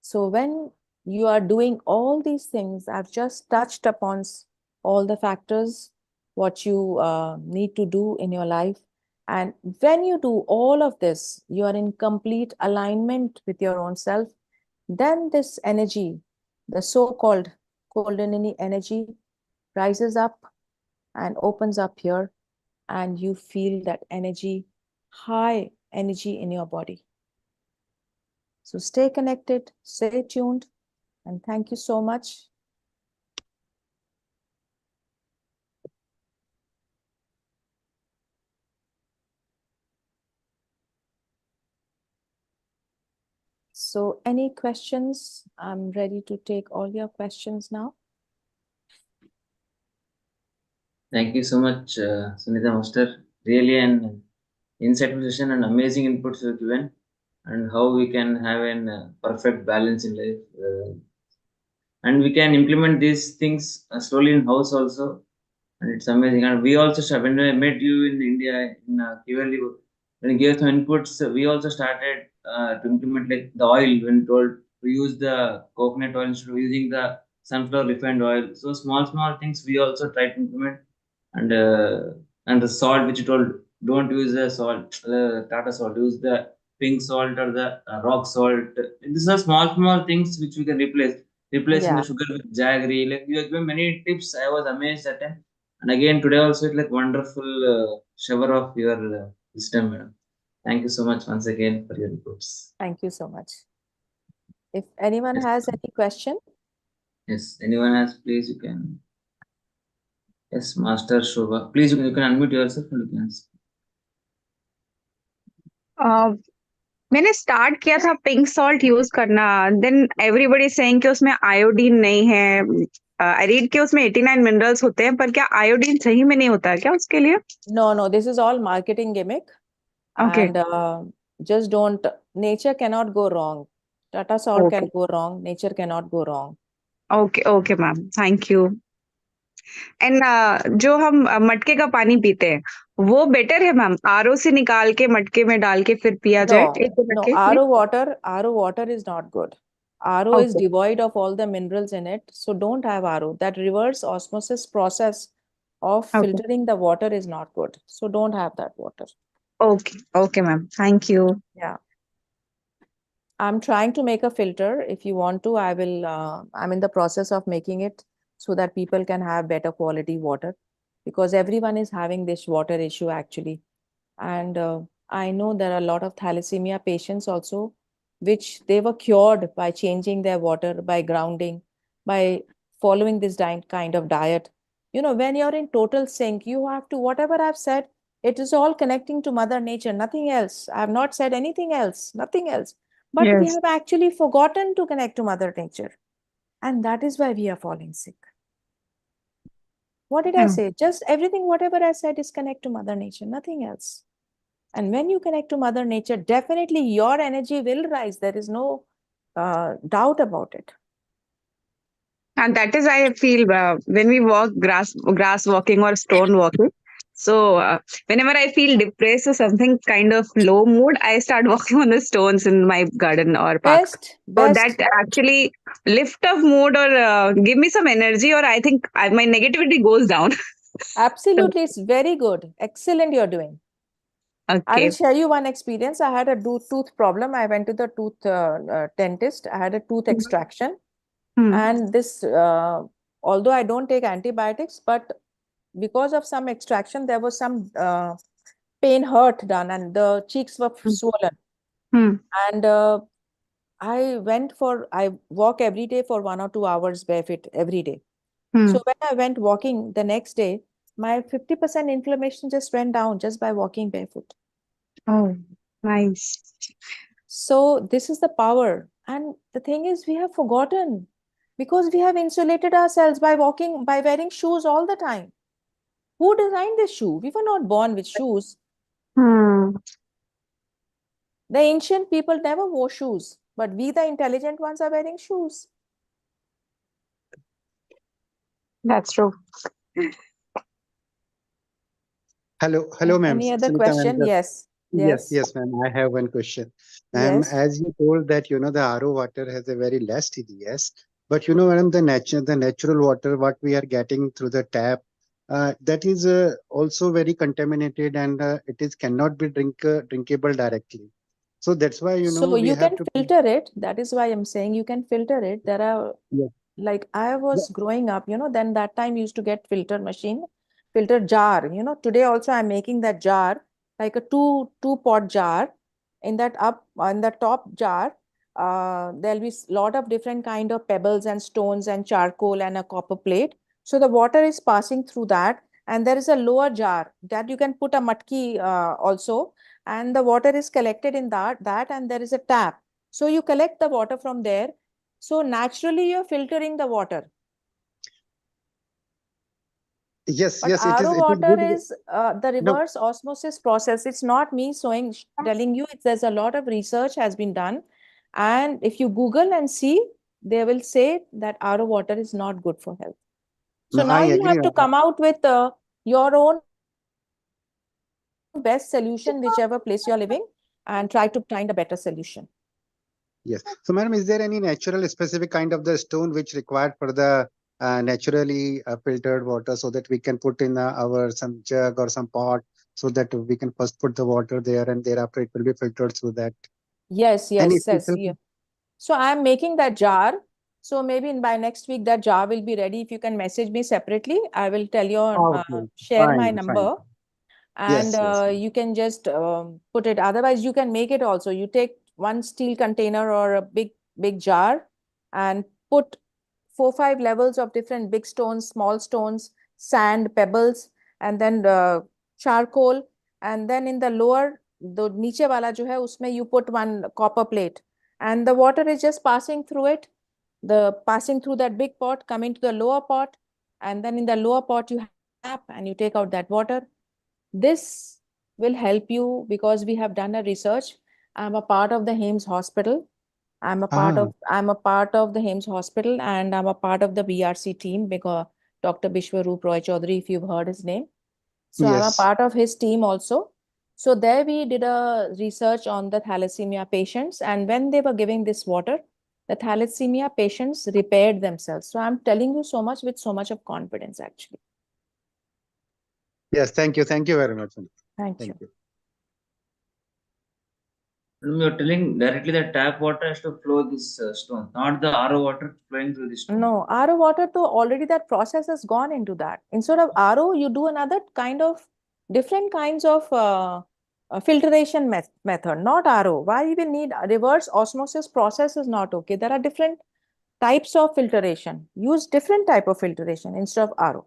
So when you are doing all these things, I've just touched upon all the factors, what you need to do in your life. And when you do all of this, you are in complete alignment with your own self. Then this energy, the so-called Kundalini energy, rises up and opens up here, and you feel that energy, high energy in your body. So stay connected, stay tuned, and thank you so much. So any questions? I'm ready to take all your questions now. Thank you so much, Sunita Master. Really an insightful session and amazing inputs you given, and how we can have a perfect balance in life. And we can implement these things slowly in house also, and it's amazing. And we also when I met you in India in Kigali, when you gave some inputs, we also started to implement like the oil. When told to use the coconut oil instead of using the sunflower refined oil, so small things we also try to implement. And the salt which you told, don't use the salt, Tata salt, use the pink salt or the rock salt. These are small things which we can replacing the Yeah, sugar with jaggery. Like you have given many tips, I was amazed at it. And again today also it's like wonderful shower of your wisdom, madam. Thank you so much once again for your reports. thank you so much. If anyone Yes, has any question, yes. Anyone has, please you can. Yes, Master Shobha. Please you can unmute yourself and you can ask. अ, मैंने start किया था pink salt use करना, then everybody saying कि उसमें iodine नहीं है। I read कि उसमें 89 मिनरल्स होते हैं, पर क्या आयोडीन सही में नहीं होता है क्या उसके लिए? no, this is all marketing gimmick. Okay, And just don't, nature cannot go wrong. Tata salt okay, can go wrong, nature cannot go wrong. Okay, okay ma'am, thank you. And जो हम मटके का पानी पीते हैं, वो बेटर है ma'am, RO से निकाल के मटके में डाल के फिर पिया जाए, No, एक no, रखे RO water is not good. RO is okay devoid of all the minerals in it, so don't have RO. That reverse osmosis process of okay filtering the water is not good. So don't have that water. Okay okay ma'am, thank you. Yeah. I'm trying to make a filter. If you want to, I will, I'm in the process of making it so that people can have better quality water, because everyone is having this water issue actually. And I know there are a lot of thalassemia patients also, which they were cured by changing their water, by grounding, by following this kind of diet. You know, when you're in total sync, you have to, whatever I've said, it is all connecting to Mother Nature, nothing else. I have not said anything else, nothing else. But we yes have actually forgotten to connect to Mother Nature. And that is why we are falling sick. What did I say? Just everything, whatever I said, is connect to Mother Nature, nothing else. And when you connect to Mother Nature, definitely your energy will rise. There is no doubt about it. And that is I feel when we walk grass walking or stone walking. So whenever I feel depressed or something kind of low mood, I start walking on the stones in my garden or park. So that Best. actually lift of mood or give me some energy, or I think my negativity goes down. Absolutely. It's very good. Excellent you're doing. I will Okay. share you one experience. I had a tooth problem. I went to the tooth dentist. I had a tooth extraction. Hmm. And this, although I don't take antibiotics, but because of some extraction, there was some pain hurt done and the cheeks were Hmm. swollen. Hmm. And I walk every day for 1 or 2 hours barefoot every day. Hmm. So when I went walking the next day, my 50% inflammation just went down just by walking barefoot. Oh, nice. So this is the power. And the thing is, we have forgotten because we have insulated ourselves by wearing shoes all the time. Who designed this shoe? We were not born with shoes. Hmm. The ancient people never wore shoes, but we, the intelligent ones, are wearing shoes. That's true. Hello, ma'am. Any other Sunita, ma'am. question? Yes. Yes, Yes. yes, ma'am. I have one question. Yes. As you told that, the RO water has a very less TDS, but madam, the natural water, what we are getting through the tap, that is also very contaminated and it is cannot be drinkable directly. So that's why, So we you have can to. filter it. That is why I'm saying you can filter it. There are, Yes. like I was growing up, then that time used to get filter machine, filter jar. Today also I'm making that jar, like a two pot jar. In that up on the top jar, there'll be lot of different kind of pebbles and stones and charcoal and a copper plate. So the water is passing through that, and there is a lower jar that you can put a matki also, and the water is collected in that, and there is a tap. So you collect the water from there. So naturally, you're filtering the water. Yes, But yes, RO it is water good. is the No, reverse osmosis process. It's not me telling you. There's a lot of research has been done. And if you Google and see, they will say that RO water is not good for health. So no, I now you agree. have to come out with your own best solution, whichever place you're living, and try to find a better solution. Yes. So, madam, is there any natural specific kind of the stone which required for the naturally filtered water so that we can put in our some jug or some pot so that we can first put the water there and thereafter it will be filtered through that? Yes, Any yes, yes. special? Yeah. So I'm making that jar. So maybe by next week that jar will be ready. If you can message me separately, I will tell you, Okay, share my fine, fine. number, and Yes, yes. you can just put it. Otherwise, you can make it also. You take one steel container or a big jar and put 4-5 levels of different big stones, small stones, sand, pebbles, and then charcoal. And then in the lower, the niche wala jo hai, usme you put one copper plate, and the water is just passing through it, passing through that big pot, coming to the lower pot, and then in the lower pot you tap and you take out that water. This will help you because we have done a research. I'm a part of the Hames Hospital. Ah, I'm a part of the Hames Hospital, and I'm a part of the BRC team because Dr. Bishwaroop Roy Chaudhary, if you've heard his name. So I'm a Yes. part of his team also. So there we did a research on the thalassemia patients, and when they were giving this water, the thalassemia patients repaired themselves. So I'm telling you so much with so much of confidence, actually. Yes. Thank you. Thank you very much. Sunita. Thank you. Thank you. You're telling directly that tap water has to flow this stone, not the RO water flowing through the stone. No, RO water, to already that process has gone into that. Instead of RO, you do another kind of different kinds of filtration method, not RO. Why you will need reverse osmosis process is not okay. There are different types of filtration. Use different type of filtration instead of RO.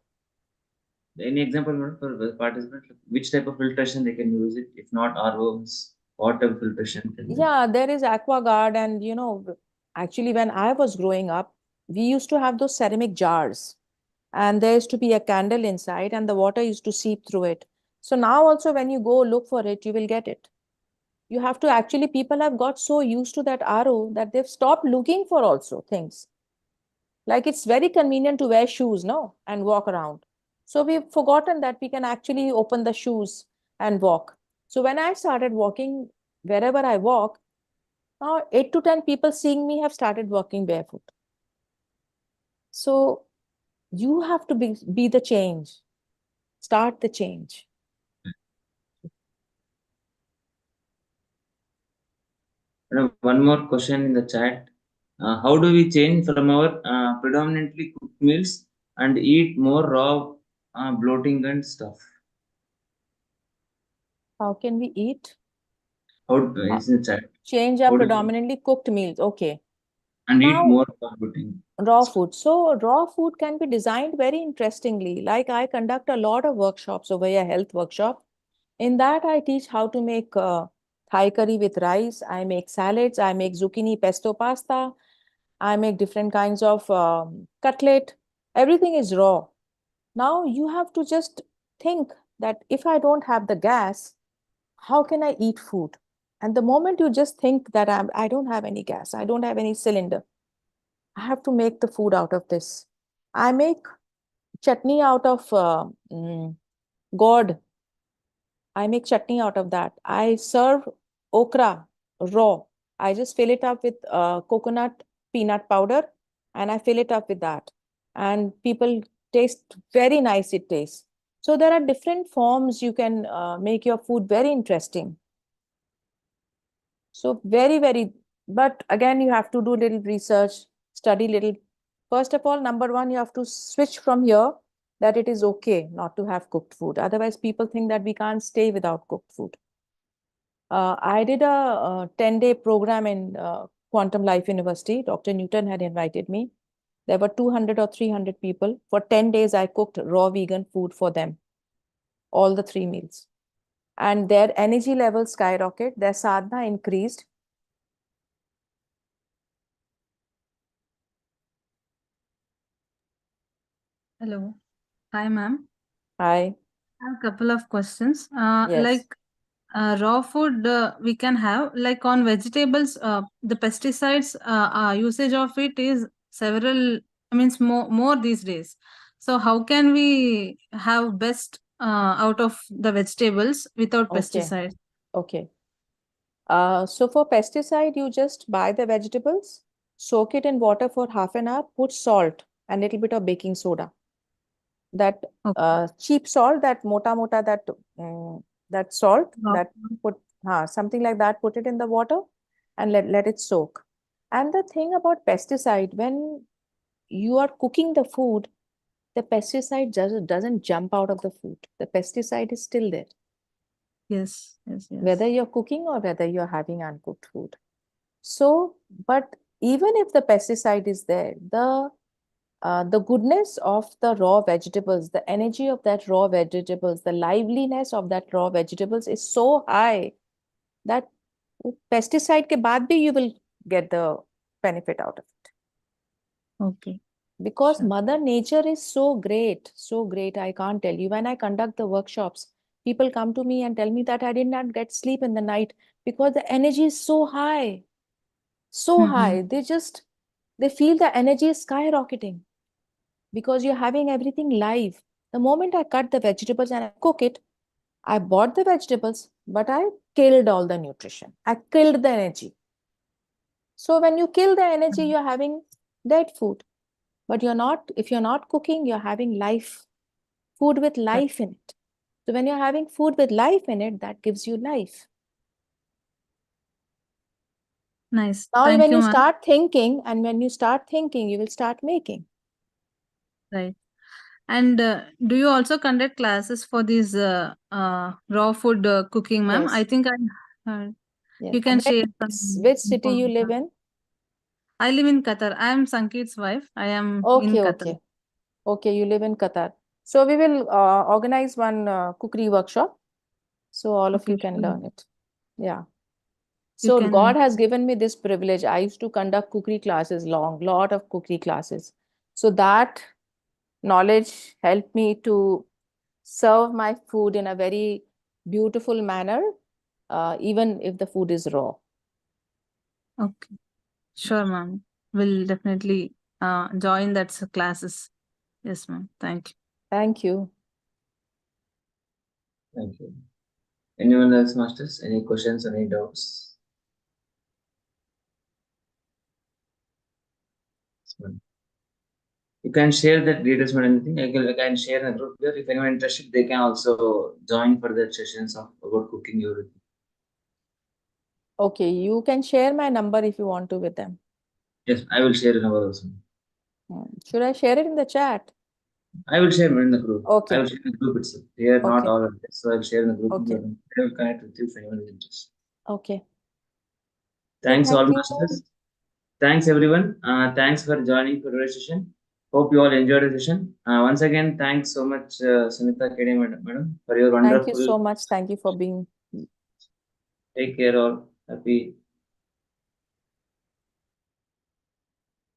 Any example, madam, for the participants? Which type of filtration they can use it? If not ROs, what type of filtration can they? Yeah, there is AquaGuard, and actually when I was growing up, we used to have those ceramic jars, and there used to be a candle inside, and the water used to seep through it. So now also when you go look for it, you will get it. You have to actually, people have got so used to that RO that they've stopped looking for also things. Like it's very convenient to wear shoes, no, and walk around. So we've forgotten that we can actually open the shoes and walk. So when I started walking, wherever I walk, now 8 to 10 people seeing me have started walking barefoot. So you have to be the change. Start the change. Madam, one more question in the chat. How do we change from our predominantly cooked meals and eat more raw bloating and stuff? How can we eat? How Uh, is in the chat? Change our How do we predominantly cooked meals. Okay. and eat Now, more raw bloating? raw food. So raw food can be designed very interestingly. Like I conduct a lot of workshops over here, health workshop. In that, I teach how to make Thai curry with rice. I make salads. I make zucchini pesto pasta. I make different kinds of cutlet. Everything is raw. Now you have to just think that if I don't have the gas, how can I eat food? And the moment you just think that I don't have any gas, I don't have any cylinder, I have to make the food out of this. I make chutney out of gourd. I make chutney out of that. I serve okra raw. I just fill it up with coconut peanut powder, and I fill it up with that. And people taste very nice, it tastes. So there are different forms you can make your food very interesting. So very, very, but again, you have to do little research, study little. First of all, number one, you have to switch from here that it is okay not to have cooked food. Otherwise, people think that we can't stay without cooked food. I did a 10-day program in Quantum Life University. Dr. Newton had invited me. There were 200 or 300 people. For 10 days, I cooked raw vegan food for them, all the 3 meals. And their energy levels skyrocketed, their sadhana increased. Hello. Hi, ma'am. I, I have a couple of questions. yes. Like raw food we can have, like on vegetables, the pesticides usage of it is several, I mean, more these days. So how can we have best out of the vegetables without Okay. pesticides? Okay. So for pesticide, you just buy the vegetables, soak it in water for half an hour, put salt and little bit of baking soda. That Okay. cheap salt, that mota, that salt, Raw that food. put something like that, put it in the water and let it soak. And the thing about pesticide, when you are cooking the food, the pesticide doesn't jump out of the food. The pesticide is still there, Yes, yes, whether yes. you're cooking or whether you're having uncooked food. So, but even if the pesticide is there, the goodness of the raw vegetables, the energy of that raw vegetables, the liveliness of that raw vegetables is so high that pesticide ke baad bhi you will get the benefit out of it. Okay. Because Sure. Mother Nature is so great, so great. I can't tell you. When I conduct the workshops, people come to me and tell me that I did not get sleep in the night because the energy is so high, so high. They feel the energy is skyrocketing because you're having everything live. The moment I cut the vegetables and I cook it, I bought the vegetables, but I killed all the nutrition. I killed the energy. So when you kill the energy, you're having dead food. But if you're not cooking, you're having life, food with life in it. So when you're having food with life in it, that gives you life. Nice. Now, Thank when you, you ma'am. start thinking, and when you start thinking, you will start making. Right. And do you also conduct classes for these raw food cooking, ma'am? I Yes. think I heard. Yes. You can share Which city you live information. in? I live in Qatar. I am Sankit's wife. I am in Okay, Qatar. okay, you live in Qatar. So we will organize one cookery workshop, so all of you Okay, can sure. learn it. Yeah. You So can. God has given me this privilege. I used to conduct cookery classes, lot of cookery classes. So that knowledge helped me to serve my food in a very beautiful manner, even if the food is raw. Okay. Sure, ma'am. We'll definitely join that classes. Yes, ma'am. Thank you. Thank you. Thank you. Anyone else, masters? Any questions, any doubts? You can share that details or anything. I can share in a group here. If anyone interested, they can also join for the sessions of about cooking everything. Okay, you can share my number if you want to with them. Yes, I will share in our also. Should I share it in the chat? I will share in the group. Okay. I will share in the group itself. Here, not Okay. all of this. So I will share in the group. Okay. I will connect with you if anyone is interested. Okay. Thanks, thank all you. masters. Thanks, everyone. Thanks for joining for today's session. Hope you all enjoyed the session. Once again, thanks so much, Sunita Kedia, madam, for your wonderful. Thank you so much. Thank you for being. Take care, all. Happy